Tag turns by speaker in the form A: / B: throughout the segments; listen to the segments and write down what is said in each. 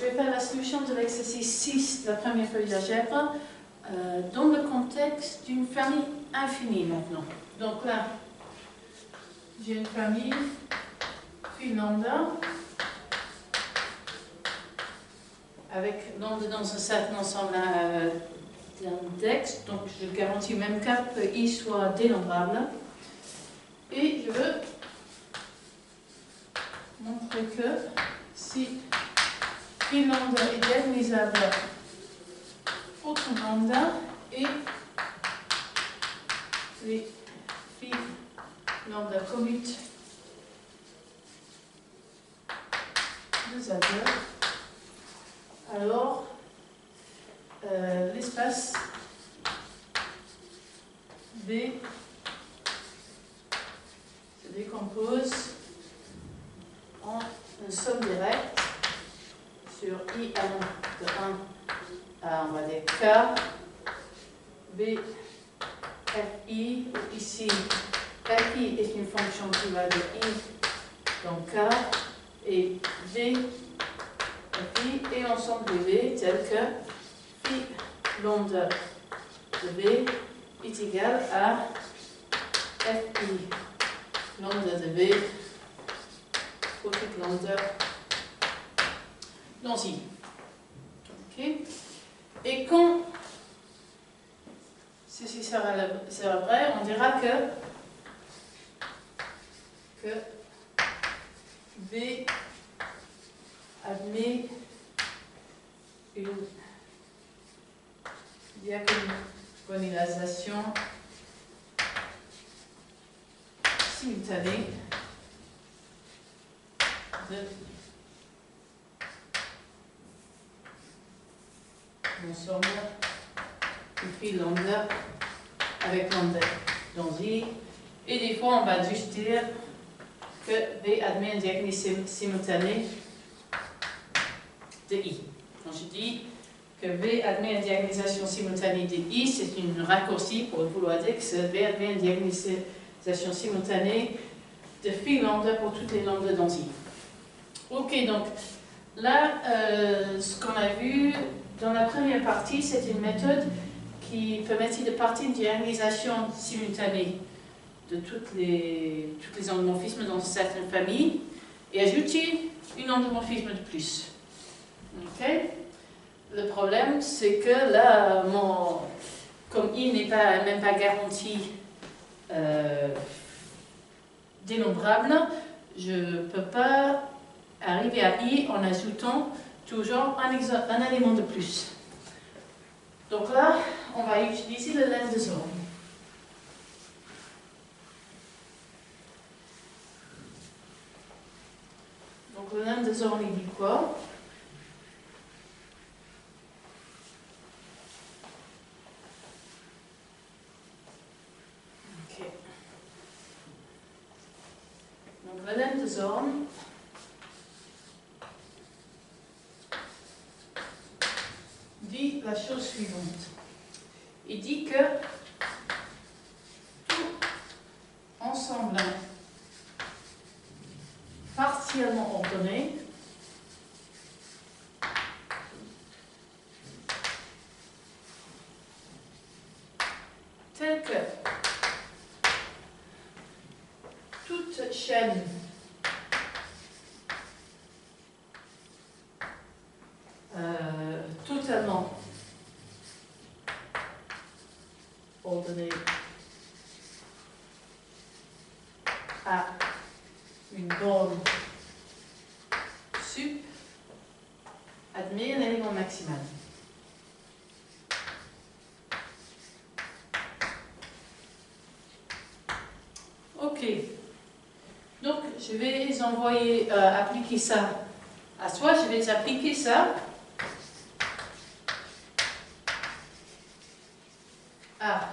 A: vais faire la solution de l'exercice 6 de la première feuille d'algèbre dans le contexte d'une famille infinie maintenant. Donc là, j'ai une famille phi lambda avec lambda dans un certain ensemble d'index. Donc je garantis même cap que I soit dénombrable. Et je veux montrer que si phi lambda est diagonisable pour tout lambda et les phi lambda commutent de Z2, alors l'espace B se décompose en une somme directe sur I allant de 1 à, on va dire, K, B, Fi, où ici, Fi est une fonction qui va de I dans K, et V, Fi, et l'ensemble de V, tel que phi lambda de V est égal à Fi lambda de V pour toute lambda dans I. Okay. Et quand ceci sera vrai, on dira que V admet une diagonalisation simultanée de l'ensemble du phi lambda avec lambda dans I. Et des fois, on va juste dire que V admet une diagonalisation simultanée de I. Quand je dis que V admet une diagonalisation simultanée de I, c'est une raccourci pour vouloir dire que V admet une diagonalisation simultanée de phi lambda pour toutes les lambdas dans I. Ok, donc là, ce qu'on a vu dans la première partie, c'est une méthode qui permettait de partir d'une diagonalisation simultanée de toutes les endomorphismes dans certaines familles et ajouter une endomorphisme de plus. Okay. Le problème, c'est que là, comme I n'est même pas garanti dénombrable, je ne peux pas arriver à I en ajoutant toujours un élément de plus. Donc là, on va utiliser le lemme de Zorn. Donc le lemme de Zorn, il dit quoi? Ok. Donc le lemme de Zorn dit la chose suivante. Il dit que tout ensemble partiellement ordonné tel que toute chaîne totalement ordonnée à une borne sup admet un élément maximal. Ok. Donc, je vais appliquer ça à soi. Je vais appliquer ça à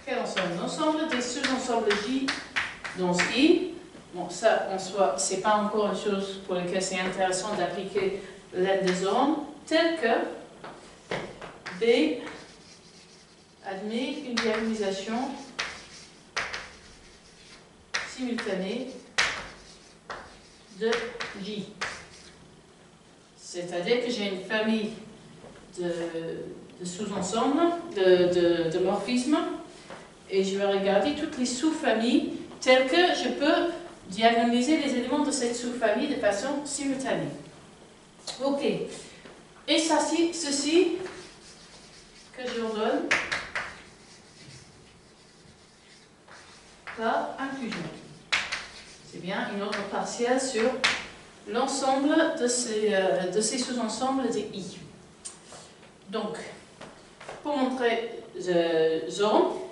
A: quel ensemble? L'ensemble des sous-ensembles J dans I. Bon, ça, en soi, c'est pas encore une chose pour laquelle c'est intéressant d'appliquer l'aide des Zorn, tel que B admet une diagonisation simultanée de J. C'est-à-dire que j'ai une famille de sous-ensembles, de morphismes, et je vais regarder toutes les sous-familles telles que je peux diagonaliser les éléments de cette sous-famille de façon simultanée. Ok. Et ceci que j'ordonne par inclusion. C'est bien une ordre partielle sur l'ensemble de ces sous-ensembles des I. Donc, pour montrer Zoran,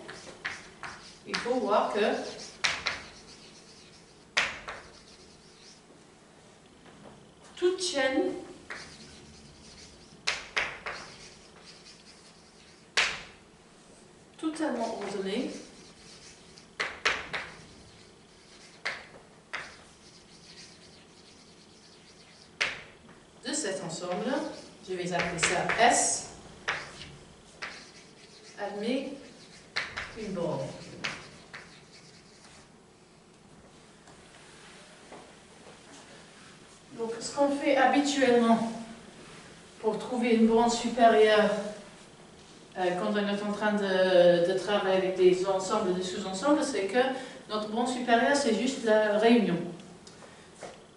A: il faut voir que toute chaîne totalement ordonnée de cet ensemble, je vais appeler ça S, admet une borne. Donc, ce qu'on fait habituellement pour trouver une borne supérieure quand on est en train de travailler avec des ensembles et des sous-ensembles, c'est que notre borne supérieure, c'est juste la réunion.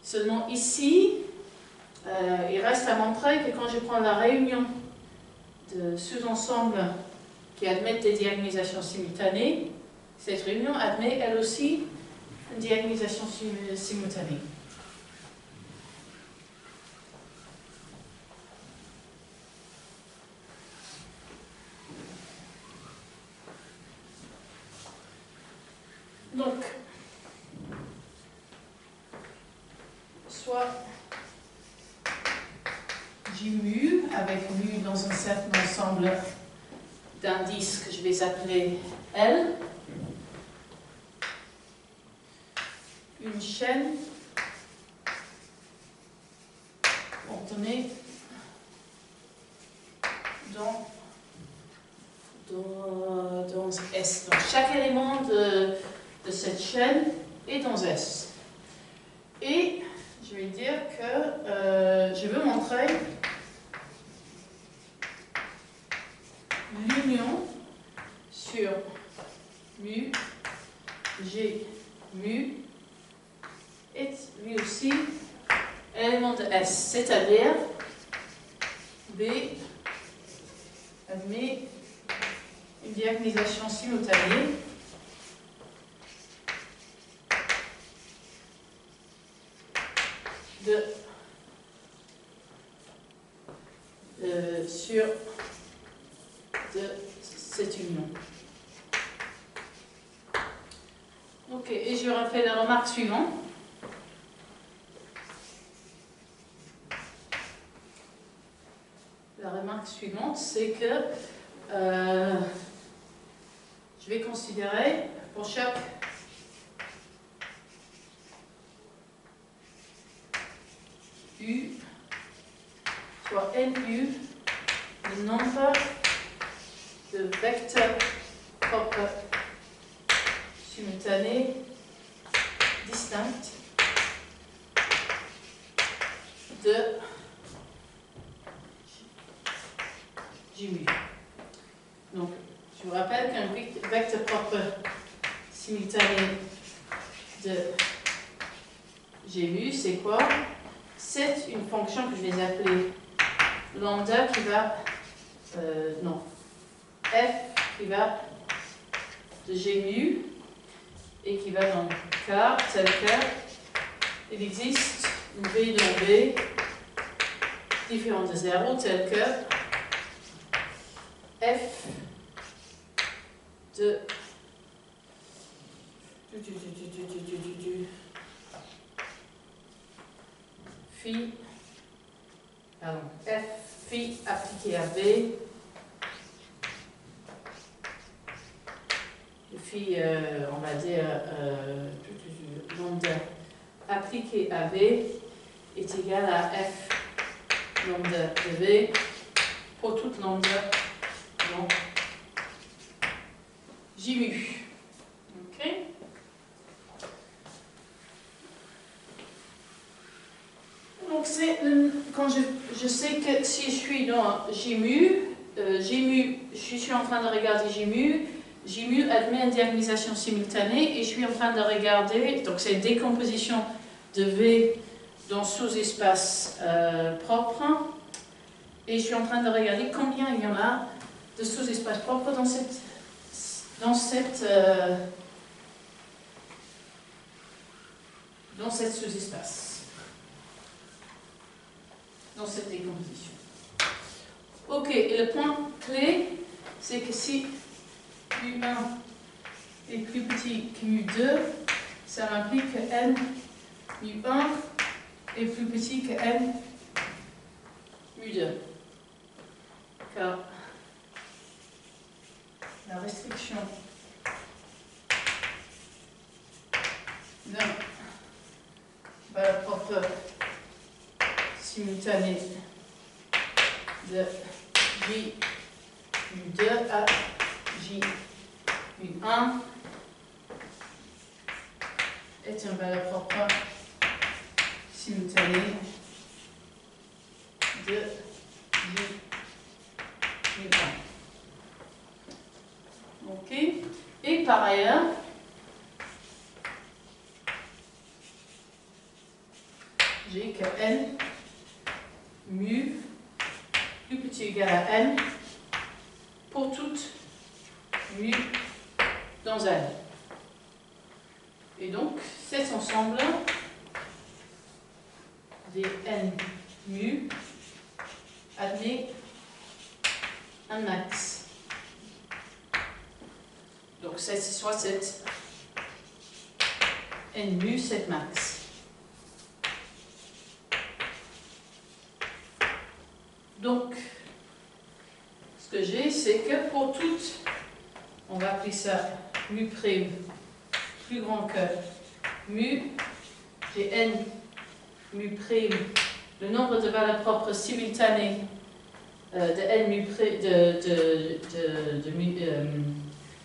A: Seulement ici, il reste à montrer que quand je prends la réunion de sous-ensembles qui admettent des diagonalisations simultanées, cette réunion admet elle aussi une diagonalisation simultanée. Donc, soit J mu avec mu dans un certain ensemble d'indices que je vais appeler L, une chaîne ordonnée dans S. Donc chaque élément de cette chaîne est dans S. Et je vais dire que je veux montrer l'union sur mu, G, mu, est lui aussi élément de S, c'est-à-dire B admet une diagonalisation simultanée sur cette union. Ok, et je refais la remarque suivante. La remarque suivante, c'est que je vais considérer pour chaque U, soit NU, le nombre de vecteurs propres simultanés distincts de J mu. Donc, je vous rappelle qu'un vecteur propre simultané de G mu, c'est quoi? C'est une fonction que je vais appeler lambda qui va, f qui va de G mu et qui va dans K, tel que il existe une V dans V différente de 0, tel que f de phi, pardon, f phi appliqué à V, phi, on va dire, lambda appliqué à V est égal à f lambda de V pour toute lambda dans J mu. Ok? Donc quand je sais que si je suis dans JMU, je suis en train de regarder JMU, JMU admet une diagnostisation simultanée et je suis en train de regarder, donc c'est une décomposition de V dans sous-espace propre et je suis en train de regarder combien il y en a de sous-espaces propres dans cette sous-espace, dans cette décomposition. Ok, et le point clé, c'est que si U1 est plus petit que U2, ça implique que N U1 est plus petit que N U2. Car la restriction d'un valeur propre simultanée de J U2 à J U1 est une valeur propre simultanée de J U1. Ok. Et par ailleurs, j'ai que N mu plus petit ou égal à N pour toute mu dans N. Et donc, cet ensemble des N mu admet un max. Donc, c'est soit cette N mu, cette max. Donc, ce que j'ai, c'est que pour toutes, on va appeler ça mu prime plus grand que mu, j'ai N mu prime, le nombre de valeurs propres simultanées de N mu prime,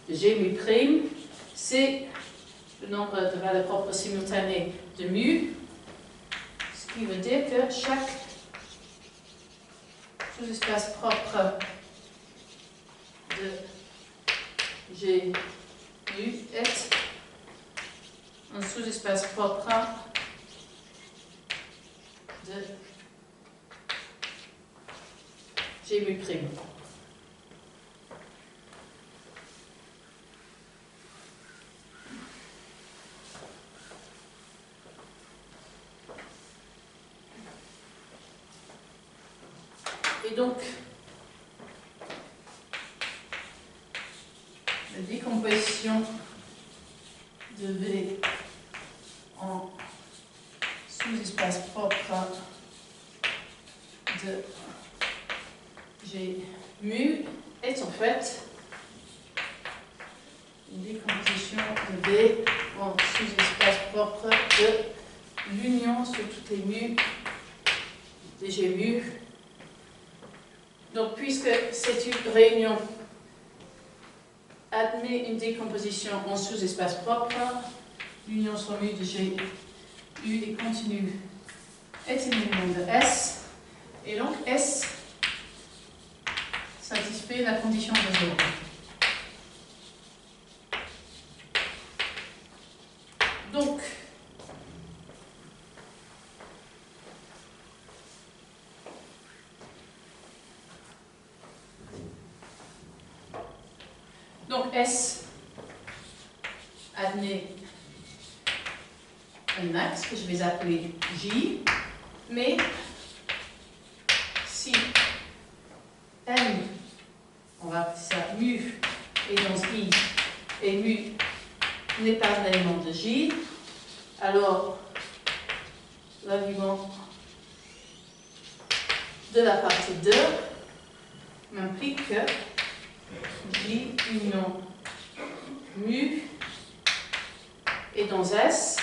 A: de G mu prime, c'est le nombre de valeurs propres simultanées de mu, ce qui veut dire que chaque sous-espace propre de G mu est un sous-espace propre de G mu prime. Et donc, la décomposition de V en sous-espace propre de G mu est en fait une décomposition de V en sous-espace propre de l'union sur toutes les mu de G mu. Donc, puisque cette réunion admet une décomposition en sous-espace propre, l'union sur mu de G U et continue est une union de S, et donc S satisfait la condition de 0. Donc S admet un max que je vais appeler J, mais si M, on va appeler ça mu, est dans I, et mu n'est pas un élément de J, alors l'argument de la partie 2 m'implique que J union mu est dans S,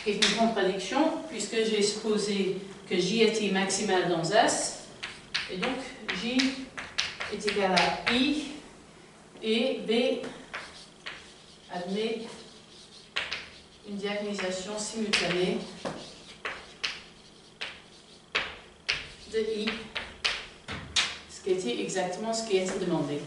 A: qui est une contradiction, puisque j'ai supposé que J était maximal dans S, et donc J est égal à I, et B admet une diagonisation simultanée de I, ce qui était exactement ce qui était demandé.